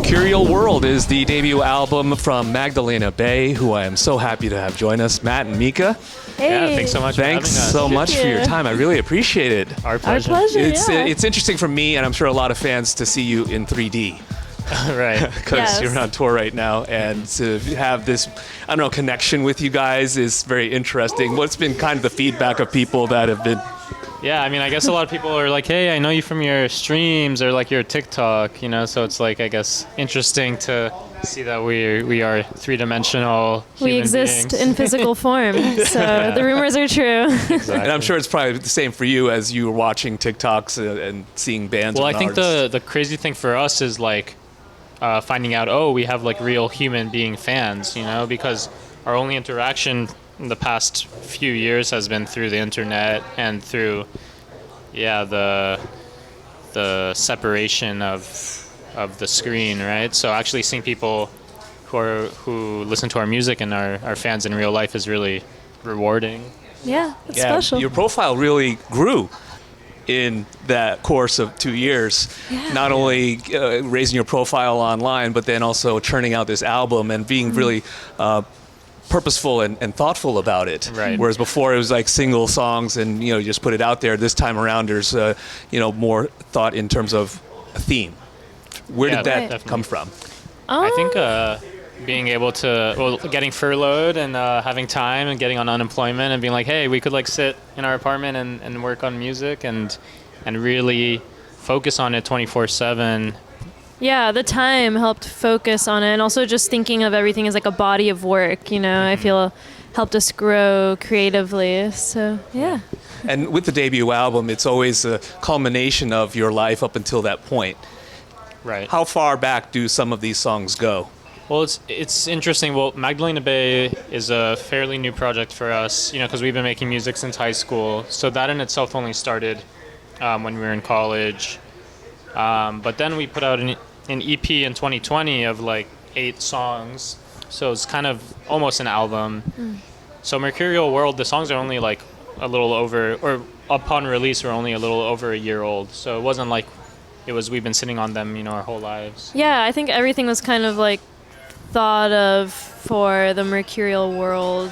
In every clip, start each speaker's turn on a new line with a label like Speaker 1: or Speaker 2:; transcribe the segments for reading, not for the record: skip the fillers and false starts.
Speaker 1: Mercurial World is the debut album from Magdalena Bay, who I am so happy to have join us. Matt and Mika,
Speaker 2: Hey.
Speaker 3: Yeah, thanks so much for having
Speaker 1: thanks
Speaker 3: us.
Speaker 1: so much for your
Speaker 2: you.
Speaker 1: time. I really appreciate it.
Speaker 3: Our pleasure.
Speaker 2: Our pleasure,
Speaker 1: It's interesting for me, and I'm sure a lot of fans, to see you in 3D.
Speaker 3: Right.
Speaker 1: Because
Speaker 2: Yes.
Speaker 1: you're on tour right now, and to have this, I don't know, connection with you guys is very interesting. What's been kind of the feedback of people that have been?
Speaker 3: Yeah, I mean, I guess a lot of people are like, hey, I know you from your streams or like your TikTok, you know, so it's like, I guess, interesting to see that we are three-dimensional
Speaker 2: We
Speaker 3: human
Speaker 2: exist
Speaker 3: beings.
Speaker 2: in physical form, so the rumors are true.
Speaker 3: Exactly.
Speaker 1: And I'm sure it's probably the same for you as you were watching TikToks and seeing bands.
Speaker 3: Well, I
Speaker 1: and
Speaker 3: think
Speaker 1: artists.
Speaker 3: the crazy thing for us is like finding out, oh, we have like real human being fans, you know, because our only interaction in the past few years has been through the internet and through, the separation of the screen, right? So actually seeing people who listen to our music and are fans in real life is really rewarding.
Speaker 2: Yeah, it's special.
Speaker 1: Your profile really grew in that course of 2 years.
Speaker 2: Yeah.
Speaker 1: Not only raising your profile online, but then also churning out this album and being really purposeful and thoughtful about it.
Speaker 3: Right.
Speaker 1: Whereas before it was like single songs and you just put it out there. This time around there's more thought in terms of a theme. Where
Speaker 3: Yeah,
Speaker 1: did that
Speaker 3: definitely.
Speaker 1: come from?
Speaker 3: I think being able to, getting furloughed and having time and getting on unemployment and being like, hey, we could like sit in our apartment and work on music and really focus on it 24/7.
Speaker 2: Yeah, the time helped focus on it, and also just thinking of everything as like a body of work, I feel helped us grow creatively. So, yeah.
Speaker 1: And with the debut album, it's always a culmination of your life up until that point.
Speaker 3: Right.
Speaker 1: How far back do some of these songs go?
Speaker 3: Well, it's interesting. Well, Magdalena Bay is a fairly new project for us, because we've been making music since high school. So that in itself only started when we were in college. But then we put out an EP in 2020 of like 8 songs. So it's kind of almost an album. So Mercurial World, the songs are only like a little over, or upon release, were only a little over a year old. So it wasn't like we've been sitting on them, our whole lives.
Speaker 2: Yeah, I think everything was kind of like thought of for the Mercurial World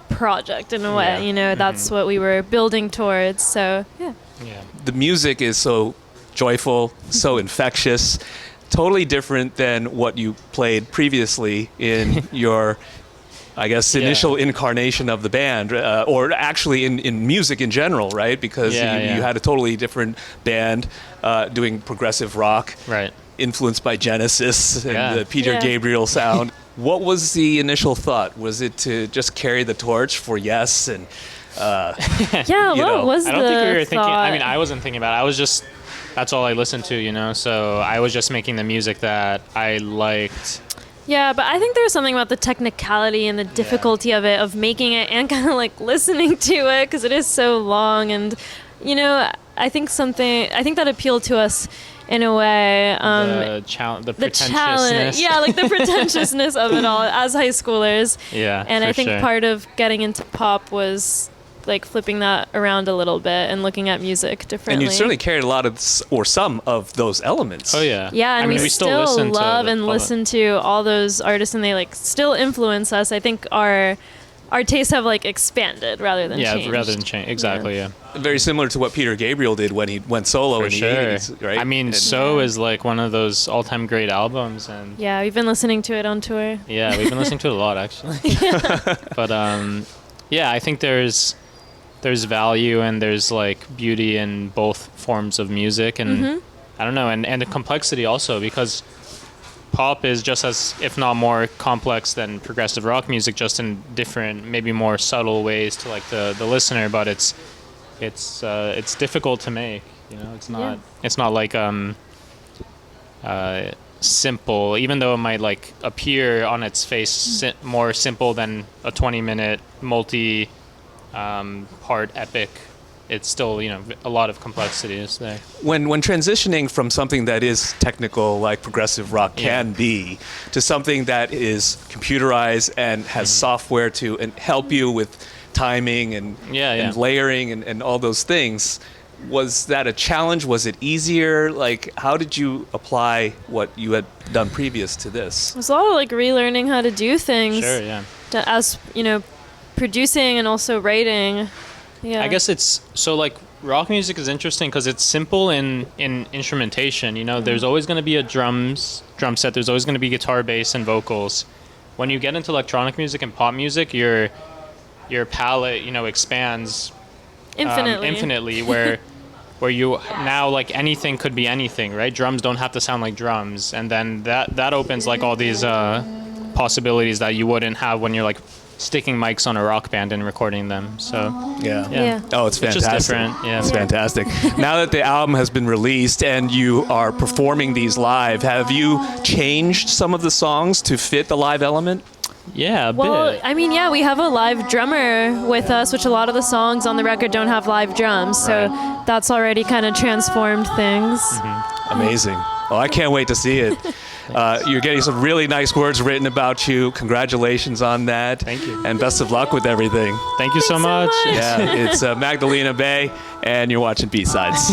Speaker 2: project in a way.
Speaker 3: Yeah.
Speaker 2: That's what we were building towards. So, yeah.
Speaker 3: Yeah.
Speaker 1: The music is so joyful, so infectious, totally different than what you played previously in your, I guess, initial incarnation of the band, or actually in music in general, right? Because you had a totally different band doing progressive rock,
Speaker 3: Right.
Speaker 1: influenced by Genesis and the Peter
Speaker 2: Yeah.
Speaker 1: Gabriel sound. What was the initial thought? Was it to just carry the torch for Yes? And
Speaker 2: Yeah, what was
Speaker 3: I don't
Speaker 2: the
Speaker 3: think we were thinking.
Speaker 2: thought?
Speaker 3: I mean, I wasn't thinking about it. I was just. That's all I listened to, So I was just making the music that I liked.
Speaker 2: Yeah, but I think there's something about the technicality and the difficulty of it, of making it and kind of like listening to it, because it is so long. And, I think that appealed to us in a way.
Speaker 3: The pretentiousness.
Speaker 2: challenge. Yeah, like the pretentiousness of it all as high schoolers.
Speaker 3: Yeah,
Speaker 2: And
Speaker 3: for
Speaker 2: I think
Speaker 3: sure.
Speaker 2: part of getting into pop was like flipping that around a little bit and looking at music differently.
Speaker 1: you certainly carried a lot of, or some of those elements.
Speaker 3: Oh yeah.
Speaker 2: Yeah, and
Speaker 3: I mean,
Speaker 2: we still
Speaker 3: listen to
Speaker 2: love and
Speaker 3: all the-
Speaker 2: listen to all those artists, and they like still influence us. I think our tastes have like expanded rather than changed.
Speaker 3: rather than change. Exactly. Yeah.
Speaker 1: Very similar to what Peter Gabriel did when he went solo
Speaker 3: For
Speaker 1: in the
Speaker 3: sure.
Speaker 1: 80s, right?
Speaker 3: I mean,
Speaker 1: And-
Speaker 3: So is like one of those all-time great albums, and
Speaker 2: Yeah, we've been listening to it on tour.
Speaker 3: yeah, we've been listening to it a lot actually. But I think there's value and there's like beauty in both forms of music, and I don't know, and the complexity also, because pop is just as, if not more complex than progressive rock music, just in different, maybe more subtle ways to like the listener, but it's difficult to make, it's not like simple, even though it might like appear on its face more simple than a 20-minute multi part epic. It's still, a lot of complexities there.
Speaker 1: When transitioning from something that is technical, like progressive rock can be, to something that is computerized and has software to help you with timing and layering and all those things, Was that a challenge? Was it easier? Like, how did you apply what you had done previous to this?
Speaker 2: It was a lot of like relearning how to do things.
Speaker 3: Sure, yeah.
Speaker 2: As you know, producing and also writing. Yeah.
Speaker 3: I guess it's so like rock music is interesting because it's simple in instrumentation. You know, there's always going to be a drum set. There's always going to be guitar, bass, and vocals. When you get into electronic music and pop music, your palette, expands infinitely. Where you now like anything could be anything, right? Drums don't have to sound like drums, and then that opens like all these possibilities that you wouldn't have when you're like sticking mics on a rock band and recording them. So
Speaker 2: Yeah.
Speaker 1: Oh, it's fantastic.
Speaker 3: It's just different. Yeah.
Speaker 1: It's fantastic. Now that the album has been released and you are performing these live, have you changed some of the songs to fit the live element?
Speaker 3: Yeah, a
Speaker 2: Well,
Speaker 3: bit.
Speaker 2: I mean, yeah, we have a live drummer with us, which a lot of the songs on the record don't have live drums, so that's already kind of transformed things.
Speaker 1: Amazing. Oh, I can't wait to see it. You're getting some really nice words written about you. Congratulations on that.
Speaker 3: Thank you.
Speaker 1: And best of luck with everything.
Speaker 3: Thank you so
Speaker 2: Thanks so
Speaker 3: much.
Speaker 2: much.
Speaker 1: Yeah, it's Magdalena Bay, and you're watching B-Sides.